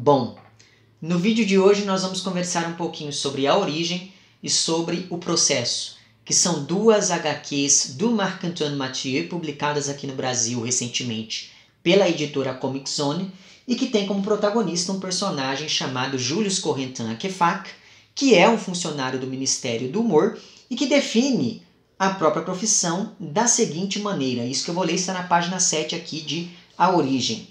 Bom, no vídeo de hoje nós vamos conversar um pouquinho sobre a origem e sobre o processo, que são duas HQs do Marc-Antoine Mathieu, publicadas aqui no Brasil recentemente pela editora Comic Zone, e que tem como protagonista um personagem chamado Julius Corentin Akefak, que é um funcionário do Ministério do Humor e que define a própria profissão da seguinte maneira. Isso que eu vou ler está na página 7 aqui de A Origem.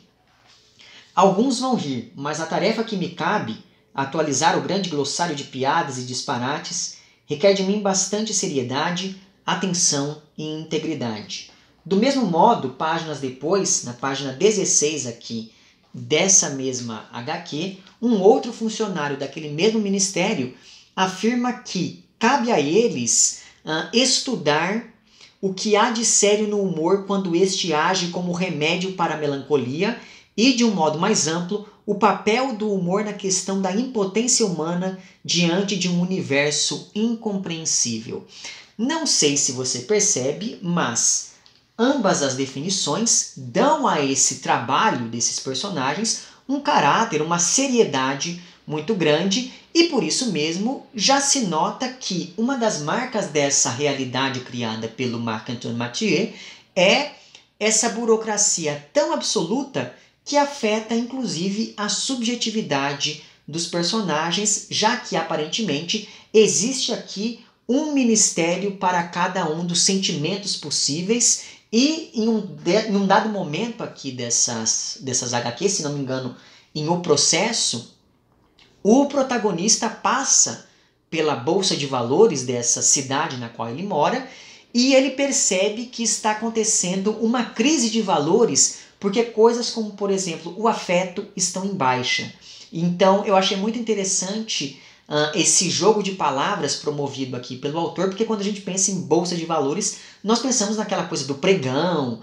Alguns vão rir, mas a tarefa que me cabe, atualizar o grande glossário de piadas e disparates, requer de mim bastante seriedade, atenção e integridade. Do mesmo modo, páginas depois, na página 16 aqui dessa mesma HQ, um outro funcionário daquele mesmo ministério afirma que cabe a eles estudar o que há de sério no humor quando este age como remédio para a melancolia e, de um modo mais amplo, o papel do humor na questão da impotência humana diante de um universo incompreensível. Não sei se você percebe, mas ambas as definições dão a esse trabalho desses personagens um caráter, uma seriedade muito grande, e por isso mesmo já se nota que uma das marcas dessa realidade criada pelo Marc-Antoine Mathieu é essa burocracia tão absoluta que afeta inclusive a subjetividade dos personagens, já que aparentemente existe aqui um ministério para cada um dos sentimentos possíveis. E em um dado momento aqui dessas HQs, se não me engano, em O Processo, o protagonista passa pela bolsa de valores dessa cidade na qual ele mora e ele percebe que está acontecendo uma crise de valores porque coisas como, por exemplo, o afeto estão em baixa. Então eu achei muito interessante esse jogo de palavras promovido aqui pelo autor, porque quando a gente pensa em bolsa de valores, nós pensamos naquela coisa do pregão,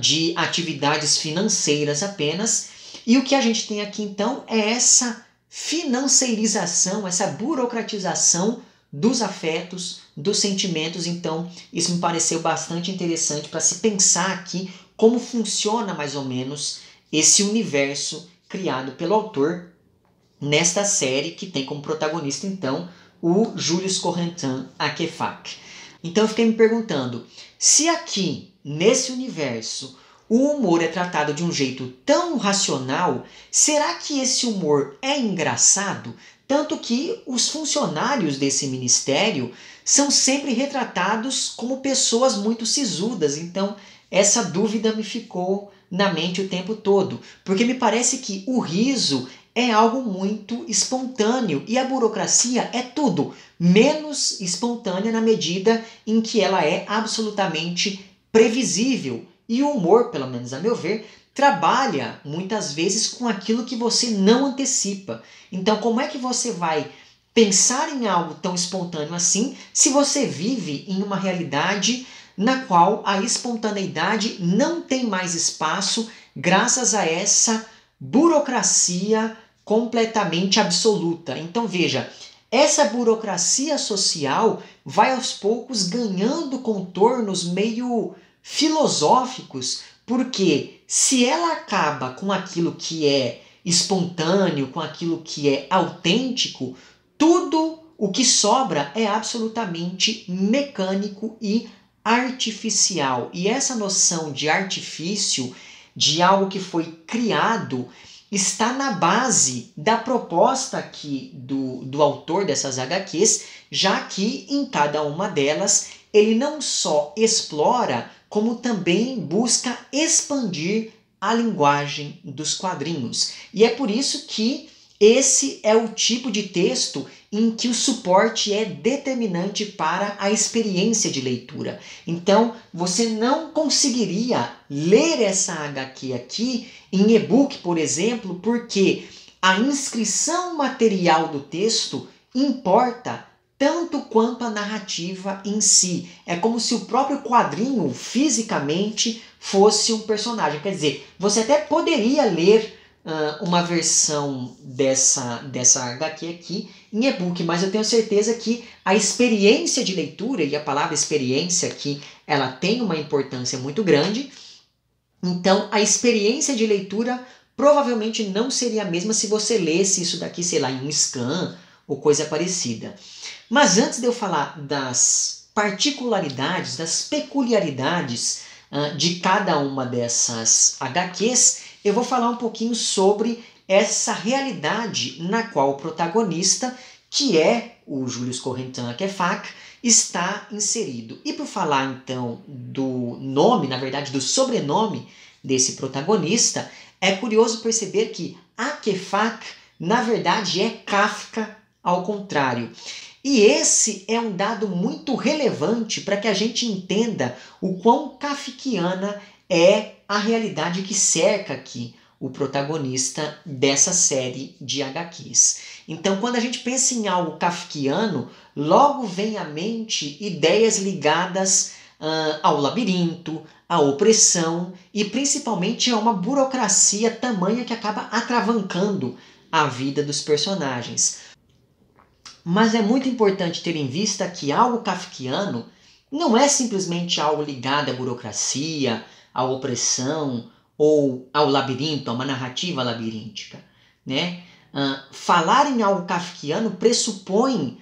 de atividades financeiras apenas, e o que a gente tem aqui então é essa financeirização, essa burocratização dos afetos, dos sentimentos. Então isso me pareceu bastante interessante para se pensar aqui como funciona mais ou menos esse universo criado pelo autor nesta série, que tem como protagonista, então, o Julius Corentin Akefak. Então eu fiquei me perguntando, se aqui, nesse universo, o humor é tratado de um jeito tão racional, será que esse humor é engraçado? Tanto que os funcionários desse ministério são sempre retratados como pessoas muito sisudas. Então essa dúvida me ficou na mente o tempo todo, porque me parece que o riso é algo muito espontâneo e a burocracia é tudo menos espontânea na medida em que ela é absolutamente previsível. E o humor, pelo menos a meu ver, trabalha muitas vezes com aquilo que você não antecipa. Então, como é que você vai pensar em algo tão espontâneo assim se você vive em uma realidade na qual a espontaneidade não tem mais espaço graças a essa burocracia completamente absoluta? Então veja, essa burocracia social vai aos poucos ganhando contornos meio filosóficos, porque se ela acaba com aquilo que é espontâneo, com aquilo que é autêntico, tudo o que sobra é absolutamente mecânico e artificial. E essa noção de artifício, de algo que foi criado, está na base da proposta aqui do autor dessas HQs, já que em cada uma delas ele não só explora, como também busca expandir a linguagem dos quadrinhos. E é por isso que esse é o tipo de texto em que o suporte é determinante para a experiência de leitura. Então, você não conseguiria ler essa HQ aqui em e-book, por exemplo, porque a inscrição material do texto importa tanto quanto a narrativa em si. É como se o próprio quadrinho, fisicamente, fosse um personagem. Quer dizer, você até poderia ler uma versão dessa HQ aqui em e-book, mas eu tenho certeza que a experiência de leitura, e a palavra experiência aqui, ela tem uma importância muito grande, então a experiência de leitura provavelmente não seria a mesma se você lesse isso daqui, sei lá, em um scan ou coisa parecida. Mas antes de eu falar das particularidades, das peculiaridades de cada uma dessas HQs, eu vou falar um pouquinho sobre essa realidade na qual o protagonista, que é o Julius Corentin Akefak, está inserido. E por falar então do nome, na verdade do sobrenome desse protagonista, é curioso perceber que Akefak, na verdade, é Kafka ao contrário. E esse é um dado muito relevante para que a gente entenda o quão kafkiana é a realidade que cerca aqui o protagonista dessa série de HQs. Então, quando a gente pensa em algo kafkiano, logo vem à mente ideias ligadas ao labirinto, à opressão e principalmente a uma burocracia tamanha que acaba atravancando a vida dos personagens. Mas é muito importante ter em vista que algo kafkiano não é simplesmente algo ligado à burocracia, à opressão ou ao labirinto, a uma narrativa labiríntica, né? Falar em algo kafkiano pressupõe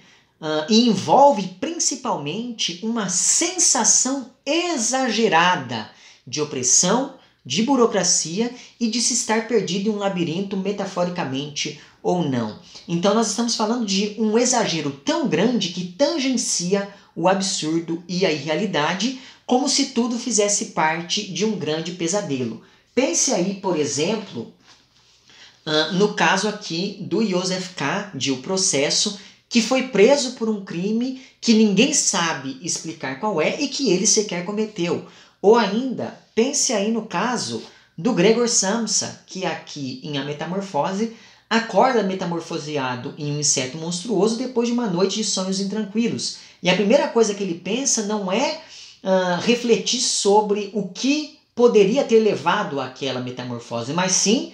e envolve principalmente uma sensação exagerada de opressão, de burocracia e de se estar perdido em um labirinto metaforicamente ou não. Então nós estamos falando de um exagero tão grande que tangencia o absurdo e a irrealidade, como se tudo fizesse parte de um grande pesadelo. Pense aí, por exemplo, no caso aqui do Joseph K., de O Processo, que foi preso por um crime que ninguém sabe explicar qual é e que ele sequer cometeu. Ou ainda, pense aí no caso do Gregor Samsa, que aqui em A Metamorfose acorda metamorfoseado em um inseto monstruoso depois de uma noite de sonhos intranquilos. E a primeira coisa que ele pensa não é refletir sobre o que poderia ter levado àquela metamorfose, mas sim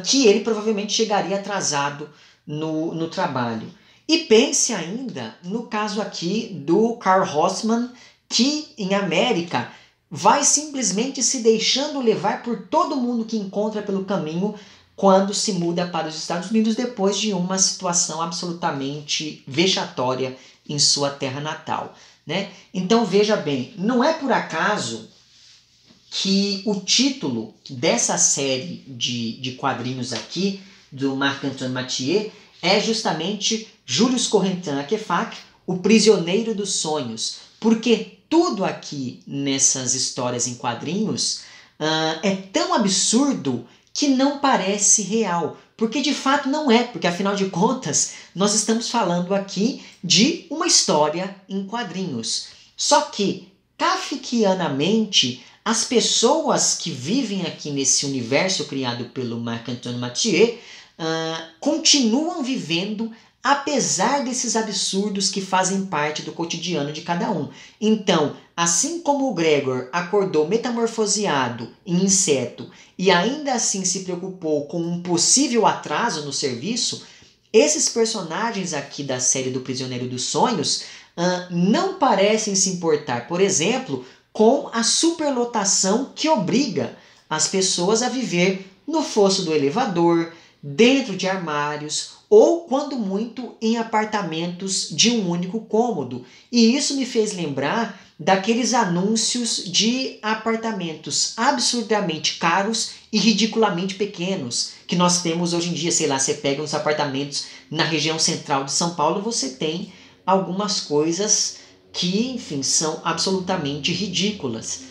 que ele provavelmente chegaria atrasado no trabalho. E pense ainda no caso aqui do Karl Rossmann, que em América vai simplesmente se deixando levar por todo mundo que encontra pelo caminho quando se muda para os Estados Unidos depois de uma situação absolutamente vexatória em sua terra natal, né? Então veja bem, não é por acaso que o título dessa série de quadrinhos aqui, do Marc-Antoine Mathieu, é justamente Julius Corentin Akefak, o prisioneiro dos sonhos, porque tudo aqui nessas histórias em quadrinhos é tão absurdo que não parece real, porque de fato não é, porque afinal de contas nós estamos falando aqui de uma história em quadrinhos. Só que, kafkianamente, as pessoas que vivem aqui nesse universo criado pelo Marc-Antoine Mathieu continuam vivendo apesar desses absurdos que fazem parte do cotidiano de cada um. Então, assim como o Gregor acordou metamorfoseado em inseto e ainda assim se preocupou com um possível atraso no serviço, esses personagens aqui da série do Prisioneiro dos Sonhos não parecem se importar, por exemplo, com a superlotação que obriga as pessoas a viver no fosso do elevador, dentro de armários ou, quando muito, em apartamentos de um único cômodo. E isso me fez lembrar daqueles anúncios de apartamentos absurdamente caros e ridiculamente pequenos que nós temos hoje em dia. Sei lá, você pega uns apartamentos na região central de São Paulo, você tem algumas coisas que, enfim, são absolutamente ridículas,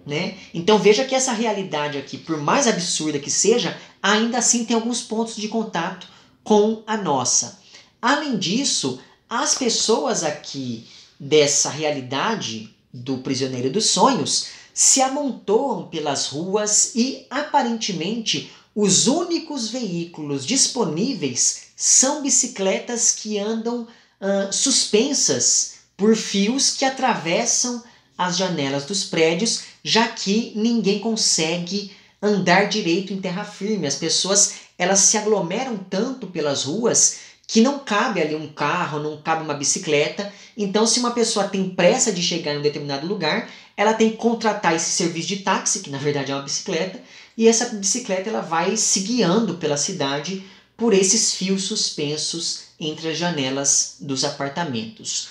né? Então veja que essa realidade aqui, por mais absurda que seja, ainda assim tem alguns pontos de contato com a nossa. Além disso, as pessoas aqui dessa realidade do Prisioneiro dos Sonhos se amontoam pelas ruas e, aparentemente, os únicos veículos disponíveis são bicicletas que andam suspensas por fios que atravessam as janelas dos prédios, já que ninguém consegue andar direito em terra firme. As pessoas elas se aglomeram tanto pelas ruas que não cabe ali um carro, não cabe uma bicicleta. Então, se uma pessoa tem pressa de chegar em um determinado lugar, ela tem que contratar esse serviço de táxi, que na verdade é uma bicicleta, e essa bicicleta ela vai se guiando pela cidade por esses fios suspensos entre as janelas dos apartamentos.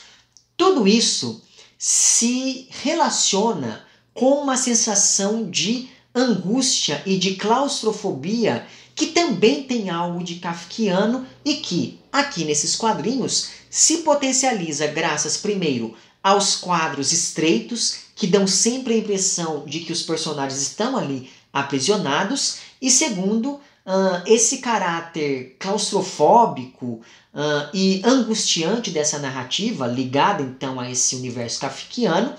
Tudo isso se relaciona com uma sensação de angústia e de claustrofobia que também tem algo de kafkiano e que, aqui nesses quadrinhos, se potencializa graças, primeiro, aos quadros estreitos, que dão sempre a impressão de que os personagens estão ali aprisionados, e segundo, esse caráter claustrofóbico e angustiante dessa narrativa, ligada então a esse universo kafkiano,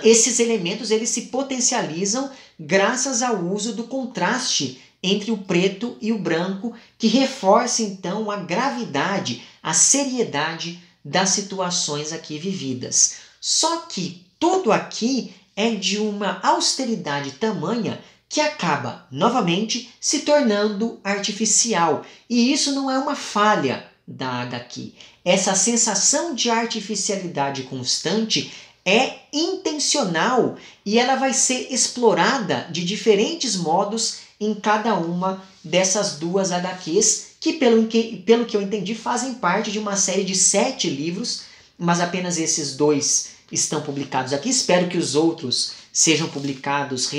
esses elementos eles se potencializam graças ao uso do contraste entre o preto e o branco, que reforça então a gravidade, a seriedade das situações aqui vividas. Só que tudo aqui é de uma austeridade tamanha que acaba, novamente, se tornando artificial. E isso não é uma falha da HQ. Essa sensação de artificialidade constante é intencional e ela vai ser explorada de diferentes modos em cada uma dessas duas HQs, que pelo que eu entendi fazem parte de uma série de 7 livros, mas apenas esses 2 estão publicados aqui. Espero que os outros sejam publicados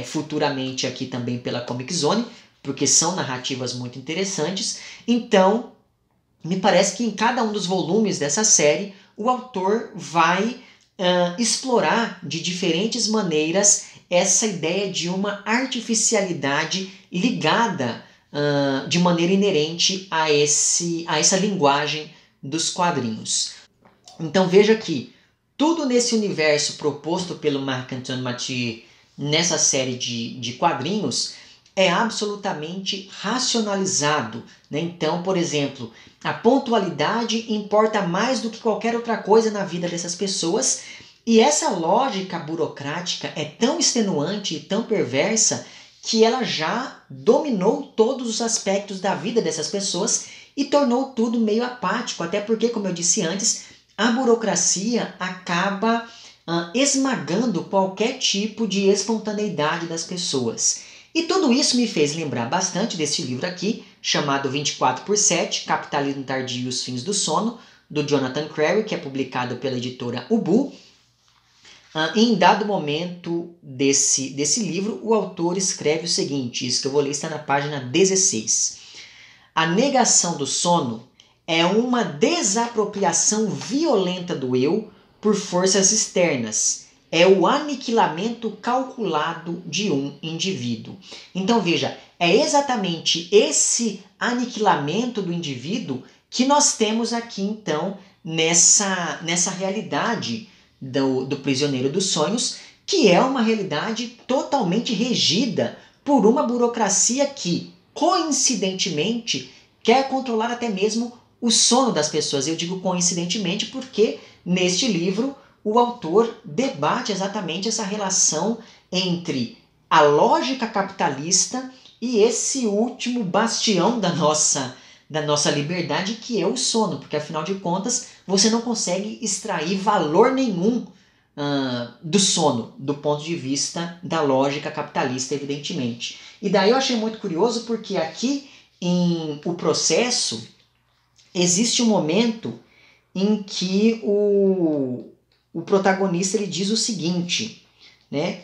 futuramente aqui também pela Comic Zone, porque são narrativas muito interessantes. Então, me parece que em cada um dos volumes dessa série, o autor vai explorar de diferentes maneiras essa ideia de uma artificialidade ligada de maneira inerente a essa linguagem dos quadrinhos. Então veja que tudo nesse universo proposto pelo Marc-Antoine Mathieu nessa série de quadrinhos é absolutamente racionalizado, né? Então, por exemplo, a pontualidade importa mais do que qualquer outra coisa na vida dessas pessoas, e essa lógica burocrática é tão extenuante e tão perversa que ela já dominou todos os aspectos da vida dessas pessoas e tornou tudo meio apático, até porque, como eu disse antes, a burocracia acaba esmagando qualquer tipo de espontaneidade das pessoas. E tudo isso me fez lembrar bastante desse livro aqui, chamado 24/7, Capitalismo Tardio e os Fins do Sono, do Jonathan Crary, que é publicado pela editora Ubu. Em dado momento desse livro, o autor escreve o seguinte, isso que eu vou ler está na página 16. A negação do sono é uma desapropriação violenta do eu por forças externas. É o aniquilamento calculado de um indivíduo. Então veja, é exatamente esse aniquilamento do indivíduo que nós temos aqui então nessa realidade do Prisioneiro dos Sonhos, que é uma realidade totalmente regida por uma burocracia que, coincidentemente, quer controlar até mesmo o sono das pessoas. Eu digo coincidentemente porque neste livro o autor debate exatamente essa relação entre a lógica capitalista e esse último bastião da nossa liberdade, que é o sono, porque afinal de contas você não consegue extrair valor nenhum do sono, do ponto de vista da lógica capitalista, evidentemente. E daí eu achei muito curioso porque aqui em O Processo existe um momento em que o protagonista ele diz o seguinte, né?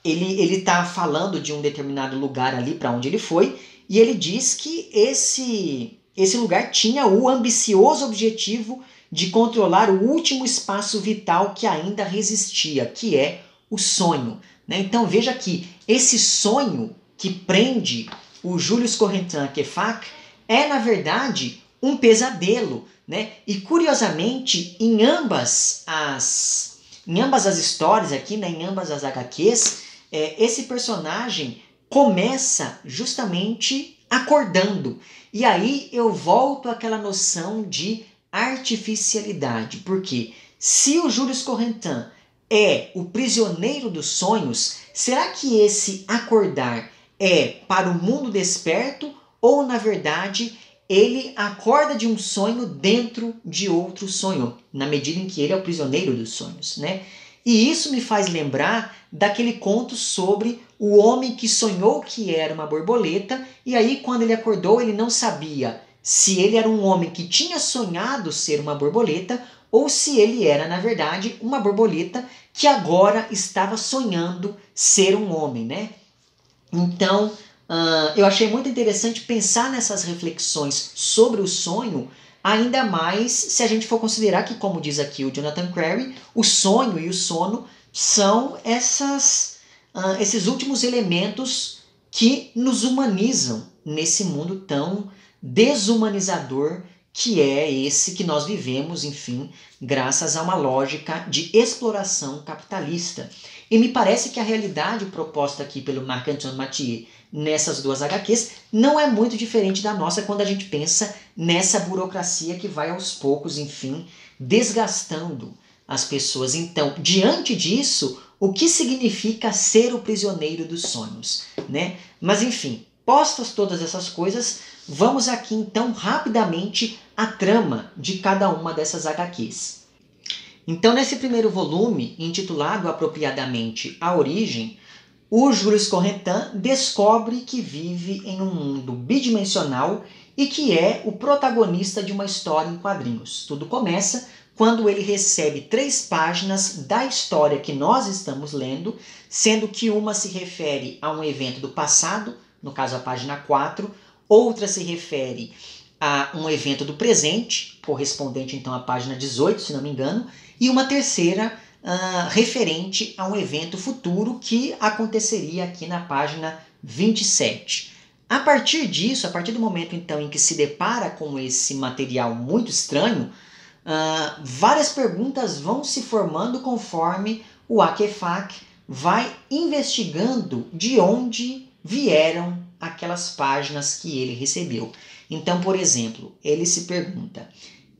Ele está falando de um determinado lugar ali para onde ele foi, e ele diz que esse lugar tinha o ambicioso objetivo de controlar o último espaço vital que ainda resistia, que é o sonho, né? Então veja que esse sonho que prende o Julius Corentin-Kefac é, na verdade, um pesadelo, né? E curiosamente, em ambas as histórias aqui, né, em ambas as HQs, esse personagem começa justamente acordando. E aí eu volto àquela noção de artificialidade, porque se o Julius Corentin é o prisioneiro dos sonhos, será que esse acordar é para o mundo desperto ou, na verdade, ele acorda de um sonho dentro de outro sonho, na medida em que ele é o prisioneiro dos sonhos, né? E isso me faz lembrar daquele conto sobre o homem que sonhou que era uma borboleta, e aí quando ele acordou ele não sabia se ele era um homem que tinha sonhado ser uma borboleta ou se ele era, na verdade, uma borboleta que agora estava sonhando ser um homem, né? Então, eu achei muito interessante pensar nessas reflexões sobre o sonho, ainda mais se a gente for considerar que, como diz aqui o Jonathan Crary, o sonho e o sono são esses últimos elementos que nos humanizam nesse mundo tão desumanizador que é esse que nós vivemos, enfim, graças a uma lógica de exploração capitalista. E me parece que a realidade proposta aqui pelo Marc-Antoine Mathieu nessas duas HQs não é muito diferente da nossa quando a gente pensa nessa burocracia que vai aos poucos, enfim, desgastando as pessoas. Então, diante disso, o que significa ser o prisioneiro dos sonhos, né? Mas, enfim, postas todas essas coisas, vamos aqui então rapidamente à trama de cada uma dessas HQs. Então, nesse primeiro volume, intitulado apropriadamente A Origem, o Jules Corentin descobre que vive em um mundo bidimensional e que é o protagonista de uma história em quadrinhos. Tudo começa quando ele recebe 3 páginas da história que nós estamos lendo, sendo que uma se refere a um evento do passado, no caso a página 4, outra se refere a um evento do presente, correspondente então à página 18, se não me engano, e uma terceira referente a um evento futuro que aconteceria aqui na página 27. A partir disso, a partir do momento então em que se depara com esse material muito estranho, várias perguntas vão se formando conforme o Akefak vai investigando de onde vieram aquelas páginas que ele recebeu. Então, por exemplo, ele se pergunta: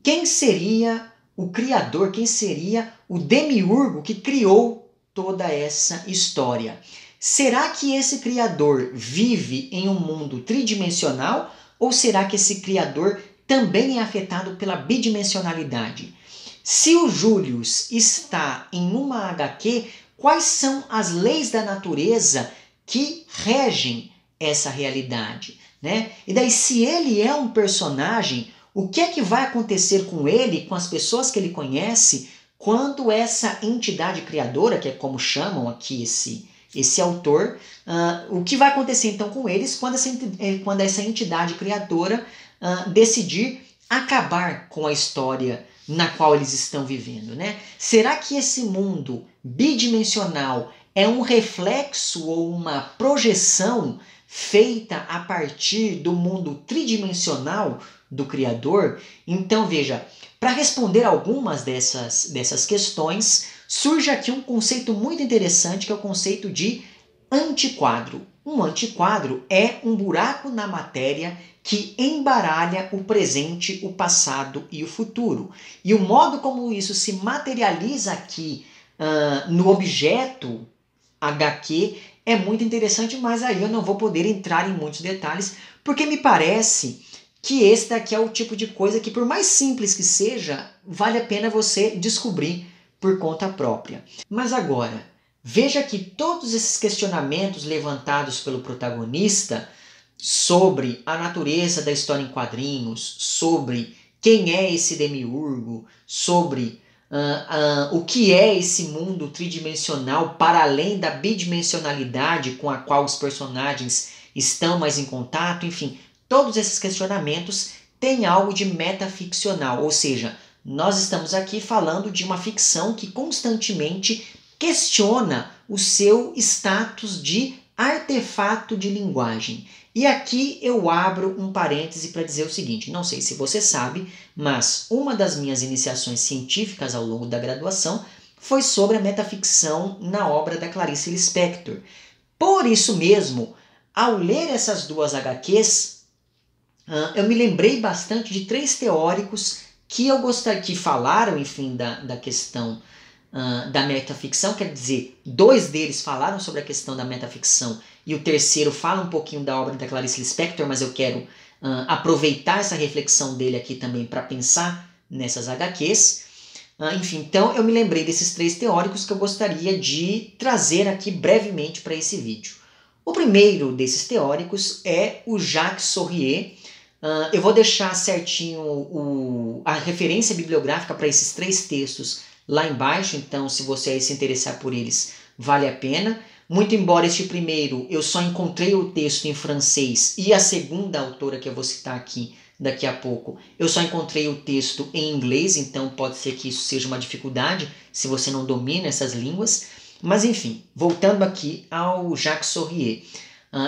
quem seria o criador, quem seria o demiurgo que criou toda essa história? Será que esse criador vive em um mundo tridimensional ou será que esse criador também é afetado pela bidimensionalidade? Se o Julius está em uma HQ, quais são as leis da natureza que regem essa realidade, né? E daí, se ele é um personagem, o que é que vai acontecer com ele, com as pessoas que ele conhece, quando essa entidade criadora, que é como chamam aqui esse autor, o que vai acontecer então com eles quando essa entidade criadora decidir acabar com a história na qual eles estão vivendo, né? Será que esse mundo bidimensional é um reflexo ou uma projeção feita a partir do mundo tridimensional do Criador? Então, veja, para responder algumas dessas questões, surge aqui um conceito muito interessante, que é o conceito de antiquadro. Um antiquadro é um buraco na matéria que embaralha o presente, o passado e o futuro. E o modo como isso se materializa aqui no objeto HQ é muito interessante, mas aí eu não vou poder entrar em muitos detalhes, porque me parece que esse daqui é o tipo de coisa que, por mais simples que seja, vale a pena você descobrir por conta própria. Mas agora, veja que todos esses questionamentos levantados pelo protagonista sobre a natureza da história em quadrinhos, sobre quem é esse demiurgo, sobre o que é esse mundo tridimensional para além da bidimensionalidade com a qual os personagens estão mais em contato, enfim, todos esses questionamentos têm algo de metaficcional, ou seja, nós estamos aqui falando de uma ficção que constantemente questiona o seu status de artefato de linguagem. E aqui eu abro um parêntese para dizer o seguinte: não sei se você sabe, mas uma das minhas iniciações científicas ao longo da graduação foi sobre a metaficção na obra da Clarice Lispector. Por isso mesmo, ao ler essas duas HQs, eu me lembrei bastante de 3 teóricos que falaram, enfim, da questão da metaficção, quer dizer, 2 deles falaram sobre a questão da metaficção e o terceiro fala um pouquinho da obra da Clarice Lispector, mas eu quero aproveitar essa reflexão dele aqui também para pensar nessas HQs. Enfim, então eu me lembrei desses 3 teóricos que eu gostaria de trazer aqui brevemente para esse vídeo. O primeiro desses teóricos é o Jacques Sorrier. Eu vou deixar certinho a referência bibliográfica para esses 3 textos lá embaixo, então se você se interessar por eles, vale a pena. Muito embora este primeiro eu só encontrei o texto em francês e a segunda autora que eu vou citar aqui daqui a pouco, eu só encontrei o texto em inglês, então pode ser que isso seja uma dificuldade se você não domina essas línguas. Mas enfim, voltando aqui ao Jacques Sorrier.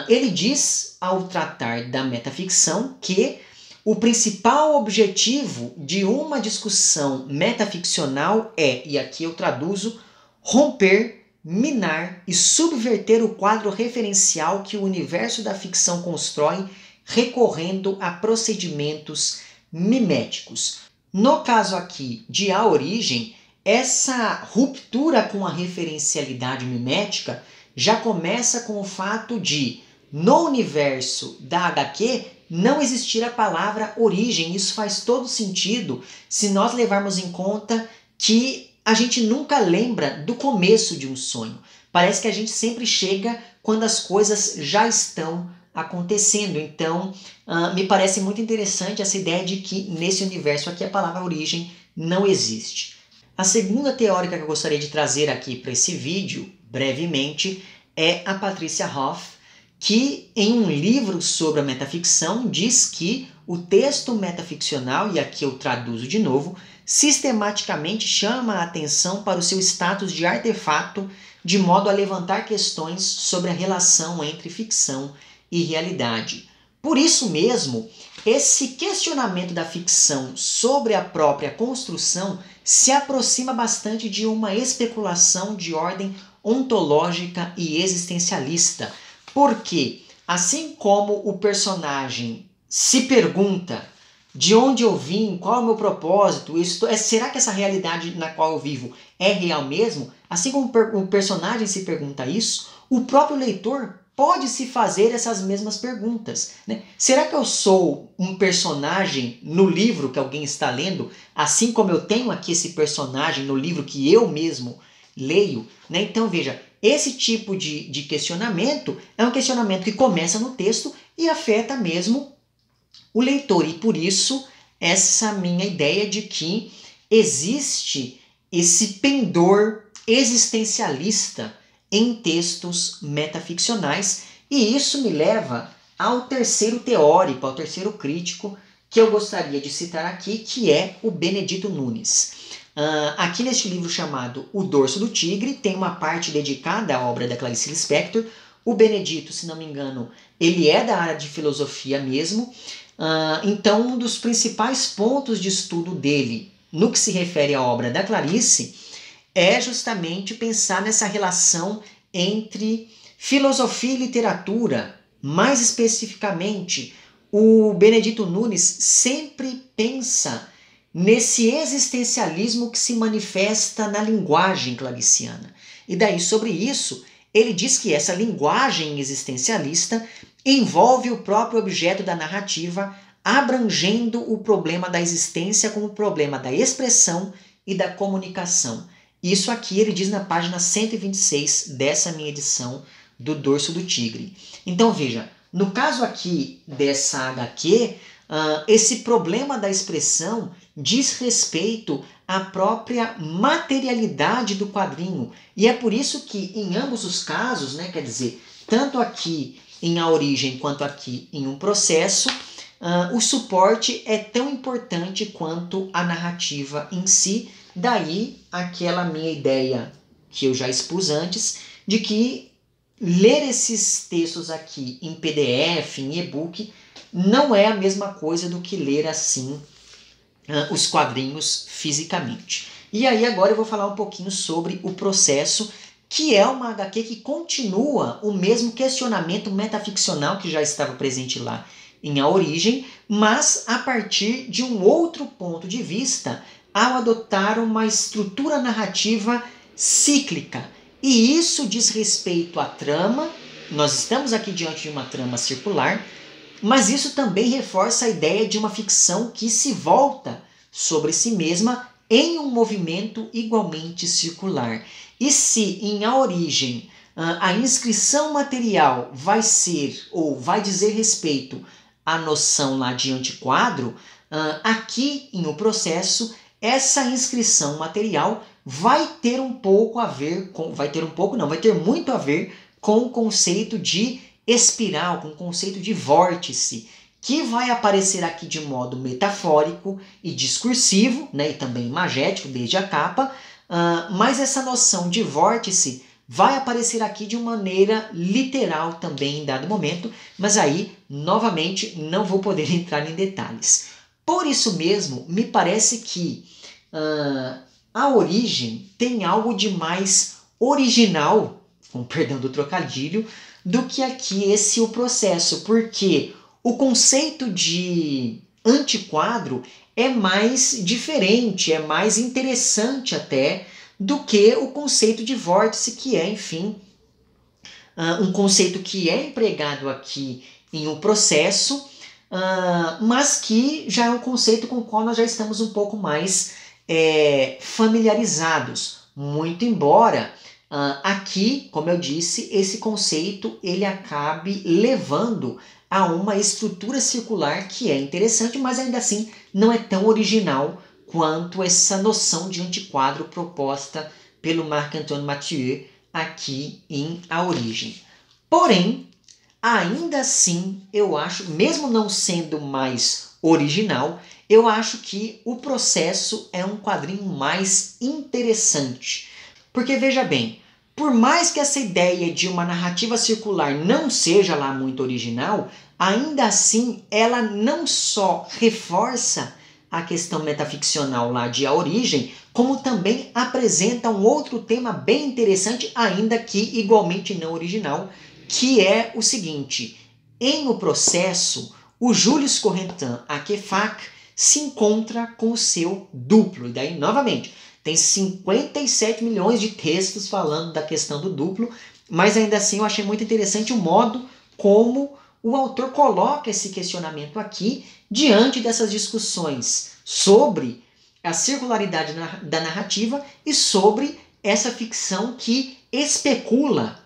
Ele diz, ao tratar da metaficção, que o principal objetivo de uma discussão metaficcional é, e aqui eu traduzo, romper, minar e subverter o quadro referencial que o universo da ficção constrói recorrendo a procedimentos miméticos. No caso aqui de A Origem, essa ruptura com a referencialidade mimética já começa com o fato de, no universo da HQ, não existir a palavra origem. Isso faz todo sentido se nós levarmos em conta que a gente nunca lembra do começo de um sonho. Parece que a gente sempre chega quando as coisas já estão acontecendo. Então, me parece muito interessante essa ideia de que nesse universo aqui a palavra origem não existe. A segunda teórica que eu gostaria de trazer aqui para esse vídeo, brevemente, é a Patricia Hoff, que em um livro sobre a metaficção diz que o texto metaficcional, e aqui eu traduzo de novo, sistematicamente chama a atenção para o seu status de artefato, de modo a levantar questões sobre a relação entre ficção e realidade. Por isso mesmo, esse questionamento da ficção sobre a própria construção se aproxima bastante de uma especulação de ordem ontológica e existencialista. Porque, assim como o personagem se pergunta de onde eu vim, qual é o meu propósito, será que essa realidade na qual eu vivo é real mesmo? Assim como o personagem se pergunta isso, o próprio leitor pode se fazer essas mesmas perguntas, né? Será que eu sou um personagem no livro que alguém está lendo, assim como eu tenho aqui esse personagem no livro que eu mesmo leio, né? Então veja, esse tipo de questionamento é um questionamento que começa no texto e afeta mesmo o leitor. E por isso essa minha ideia de que existe esse pendor existencialista em textos metaficcionais, e isso me leva ao terceiro teórico, ao terceiro crítico que eu gostaria de citar aqui, que é o Benedito Nunes. Aqui neste livro chamado O Dorso do Tigre, tem uma parte dedicada à obra da Clarice Lispector. O Benedito, se não me engano, ele é da área de filosofia mesmo, então um dos principais pontos de estudo dele, no que se refere à obra da Clarice, é justamente pensar nessa relação entre filosofia e literatura. Mais especificamente, o Benedito Nunes sempre pensa nesse existencialismo que se manifesta na linguagem clariciana. E daí, sobre isso, ele diz que essa linguagem existencialista envolve o próprio objeto da narrativa, abrangendo o problema da existência como o problema da expressão e da comunicação. Isso aqui ele diz na página 126 dessa minha edição do Dorso do Tigre. Então veja, no caso aqui dessa HQ, esse problema da expressão diz respeito à própria materialidade do quadrinho. E é por isso que em ambos os casos, né, quer dizer, tanto aqui em A Origem quanto aqui em Um Processo, o suporte é tão importante quanto a narrativa em si. Daí aquela minha ideia que eu já expus antes, de que ler esses textos aqui em PDF, em e-book, não é a mesma coisa do que ler assim os quadrinhos fisicamente. E aí agora eu vou falar um pouquinho sobre O Processo, que é uma HQ que continua o mesmo questionamento metaficcional que já estava presente lá em A Origem, mas a partir de um outro ponto de vista, ao adotar uma estrutura narrativa cíclica. E isso diz respeito à trama. Nós estamos aqui diante de uma trama circular, mas isso também reforça a ideia de uma ficção que se volta sobre si mesma em um movimento igualmente circular. E se em A Origem a inscrição material vai ser ou vai dizer respeito à noção lá de antiquadro, aqui em O Processo essa inscrição material vai ter muito a ver com o conceito de espiral, com o conceito de vórtice, que vai aparecer aqui de modo metafórico e discursivo, né, e também imagético, desde a capa, mas essa noção de vórtice vai aparecer aqui de maneira literal também em dado momento, mas aí, novamente, não vou poder entrar em detalhes. Por isso mesmo, me parece que A Origem tem algo de mais original, com perdão do trocadilho, do que aqui O Processo, porque o conceito de antiquadro é mais diferente, é mais interessante até do que o conceito de vórtice, que é, enfim, um conceito que é empregado aqui em O Processo, mas que já é um conceito com o qual nós já estamos um pouco mais familiarizados, muito embora aqui, como eu disse, esse conceito ele acabe levando a uma estrutura circular que é interessante, mas ainda assim não é tão original quanto essa noção de antiquadro proposta pelo Marc-Antoine Mathieu aqui em A Origem. Porém, ainda assim, eu acho, mesmo não sendo mais original, eu acho que O Processo é um quadrinho mais interessante. Porque, veja bem, por mais que essa ideia de uma narrativa circular não seja lá muito original, ainda assim ela não só reforça a questão metaficcional lá de A Origem, como também apresenta um outro tema bem interessante, ainda que igualmente não original, que é o seguinte: em O Processo, o Julius Corentin Akefak se encontra com o seu duplo. E daí, novamente, tem 57 milhões de textos falando da questão do duplo, mas ainda assim eu achei muito interessante o modo como o autor coloca esse questionamento aqui diante dessas discussões sobre a circularidade da narrativa e sobre essa ficção que especula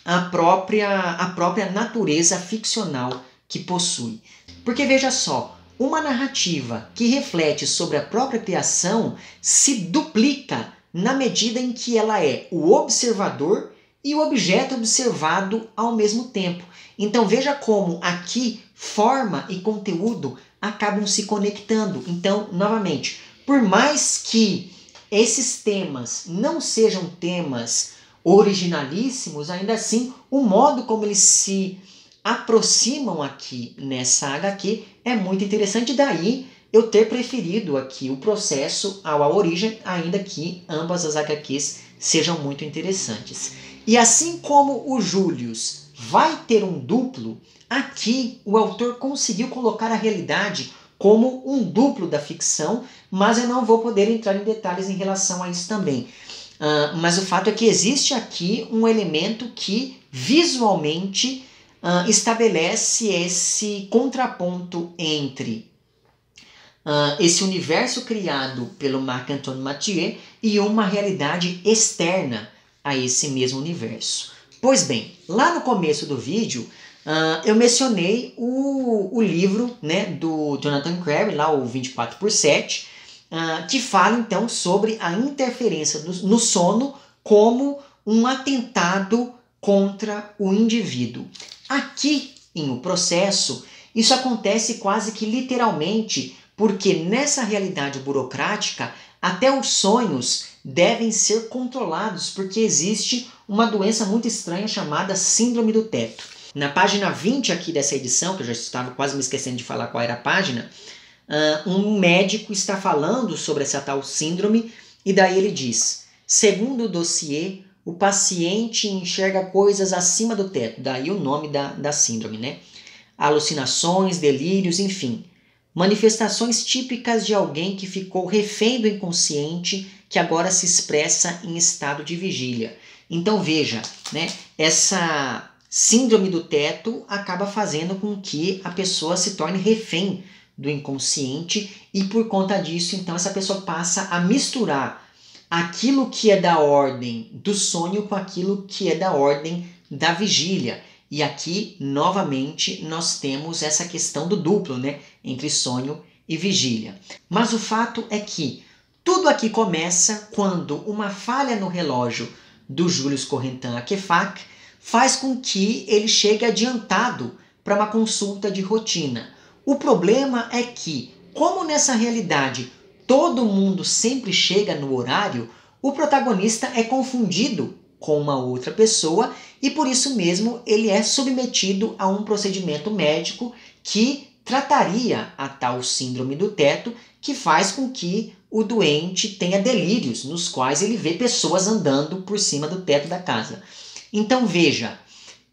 a própria natureza ficcional que possui. Porque veja só, uma narrativa que reflete sobre a própria criação se duplica na medida em que ela é o observador e o objeto observado ao mesmo tempo. Então veja como aqui forma e conteúdo acabam se conectando. Então, novamente, por mais que esses temas não sejam temas originalíssimos, ainda assim o modo como eles se aproximam aqui nessa HQ é muito interessante, daí eu ter preferido aqui O Processo ao A Origem, ainda que ambas as HQs sejam muito interessantes. E assim como o Julius vai ter um duplo, aqui o autor conseguiu colocar a realidade como um duplo da ficção, mas eu não vou poder entrar em detalhes em relação a isso também. Mas o fato é que existe aqui um elemento que visualmente estabelece esse contraponto entre esse universo criado pelo Marc-Antoine Mathieu e uma realidade externa a esse mesmo universo. Pois bem, lá no começo do vídeo eu mencionei o livro, né, do Jonathan Crary, lá o 24/7, que fala então sobre a interferência no sono como um atentado contra o indivíduo. Aqui em O Processo, isso acontece quase que literalmente, porque nessa realidade burocrática, até os sonhos devem ser controlados, porque existe uma doença muito estranha chamada Síndrome do Teto. Na página 20 aqui dessa edição, que eu já estava quase me esquecendo de falar qual era a página, um médico está falando sobre essa tal síndrome, e daí ele diz: segundo o dossiê, o paciente enxerga coisas acima do teto, daí o nome da síndrome, né? Alucinações, delírios, enfim. Manifestações típicas de alguém que ficou refém do inconsciente que agora se expressa em estado de vigília. Então veja, né, essa síndrome do teto acaba fazendo com que a pessoa se torne refém do inconsciente e por conta disso, então, essa pessoa passa a misturar aquilo que é da ordem do sonho com aquilo que é da ordem da vigília. E aqui, novamente, nós temos essa questão do duplo, né, entre sonho e vigília. Mas o fato é que tudo aqui começa quando uma falha no relógio do Julius Correntin Akefak faz com que ele chegue adiantado para uma consulta de rotina. O problema é que, como nessa realidade todo mundo sempre chega no horário, o protagonista é confundido com uma outra pessoa e por isso mesmo ele é submetido a um procedimento médico que trataria a tal síndrome do teto, que faz com que o doente tenha delírios nos quais ele vê pessoas andando por cima do teto da casa. Então veja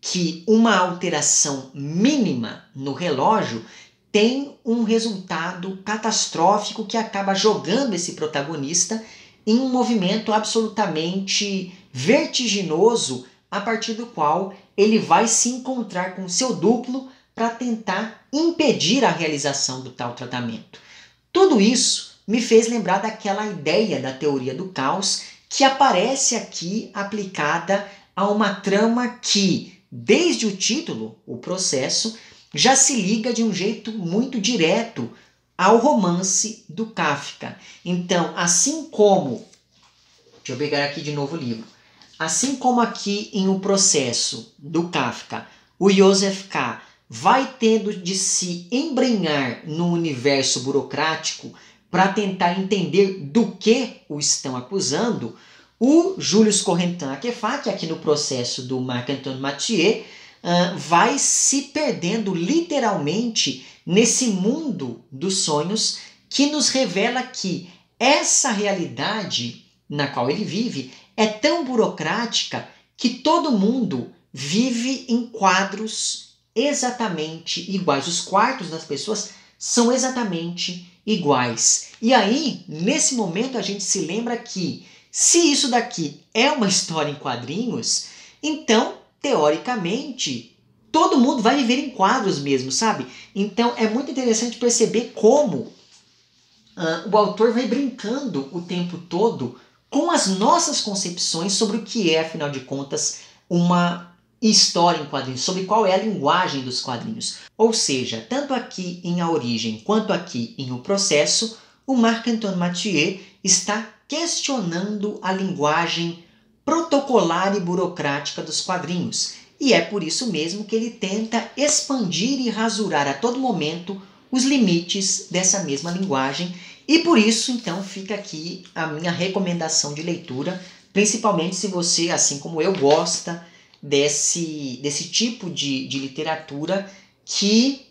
que uma alteração mínima no relógio tem um resultado catastrófico que acaba jogando esse protagonista em um movimento absolutamente vertiginoso, a partir do qual ele vai se encontrar com seu duplo para tentar impedir a realização do tal tratamento. Tudo isso me fez lembrar daquela ideia da teoria do caos que aparece aqui aplicada a uma trama que, desde o título, o processo, já se liga de um jeito muito direto ao romance do Kafka. Então, assim como, deixa eu pegar aqui de novo o livro, assim como aqui em O Processo do Kafka, o Joseph K. vai tendo de se embrenhar no universo burocrático para tentar entender do que o estão acusando, o Julius Correntin Akefak, aqui no Processo do Marc-Antoine Mathieu, vai se perdendo literalmente nesse mundo dos sonhos que nos revela que essa realidade na qual ele vive é tão burocrática que todo mundo vive em quadros exatamente iguais. Os quartos das pessoas são exatamente iguais. E aí, nesse momento, a gente se lembra que se isso daqui é uma história em quadrinhos, então, teoricamente, todo mundo vai viver em quadros mesmo, sabe? Então, é muito interessante perceber como o autor vai brincando o tempo todo com as nossas concepções sobre o que é, afinal de contas, uma história em quadrinhos, sobre qual é a linguagem dos quadrinhos. Ou seja, tanto aqui em A Origem quanto aqui em O Processo, o Marc-Antoine Mathieu está questionando a linguagem protocolar e burocrática dos quadrinhos. E é por isso mesmo que ele tenta expandir e rasurar a todo momento os limites dessa mesma linguagem. E por isso, então, fica aqui a minha recomendação de leitura, principalmente se você, assim como eu, gosta desse tipo de literatura que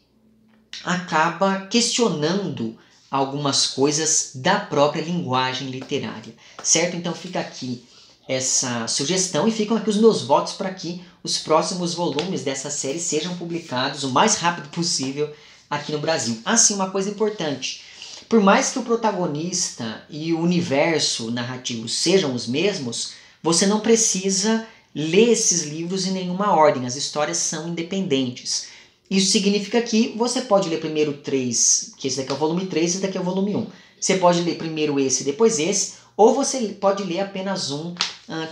acaba questionando algumas coisas da própria linguagem literária, certo? Então fica aqui essa sugestão e ficam aqui os meus votos para que os próximos volumes dessa série sejam publicados o mais rápido possível aqui no Brasil. Assim, uma coisa importante, por mais que o protagonista e o universo narrativo sejam os mesmos, você não precisa ler esses livros em nenhuma ordem, as histórias são independentes. Isso significa que você pode ler primeiro 3, que esse daqui é o volume 3, esse daqui é o volume 1. Você pode ler primeiro esse, depois esse, ou você pode ler apenas um,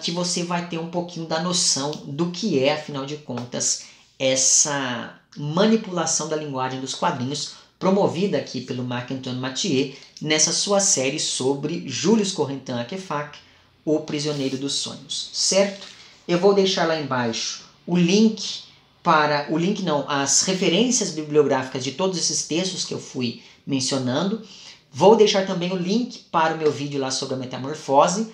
que você vai ter um pouquinho da noção do que é, afinal de contas, essa manipulação da linguagem dos quadrinhos, promovida aqui pelo Marc-Antoine Mathieu, nessa sua série sobre Julius Correntin Akefak, O Prisioneiro dos Sonhos, certo? Eu vou deixar lá embaixo as referências bibliográficas de todos esses textos que eu fui mencionando. Vou deixar também o link para o meu vídeo lá sobre a metamorfose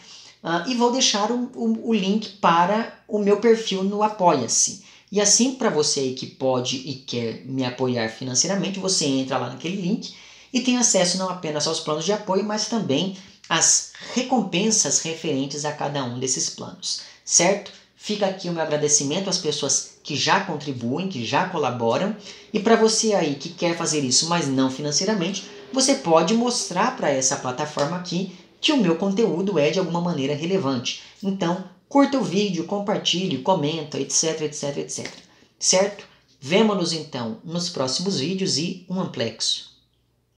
e vou deixar o link para o meu perfil no Apoia-se. E assim, para você aí que pode e quer me apoiar financeiramente, você entra lá naquele link e tem acesso não apenas aos planos de apoio, mas também às recompensas referentes a cada um desses planos, certo? Fica aqui o meu agradecimento às pessoas que já contribuem, que já colaboram. E para você aí que quer fazer isso, mas não financeiramente, você pode mostrar para essa plataforma aqui que o meu conteúdo é de alguma maneira relevante. Então, curta o vídeo, compartilhe, comenta, etc, etc, etc. Certo? Vemo-nos então nos próximos vídeos e um amplexo.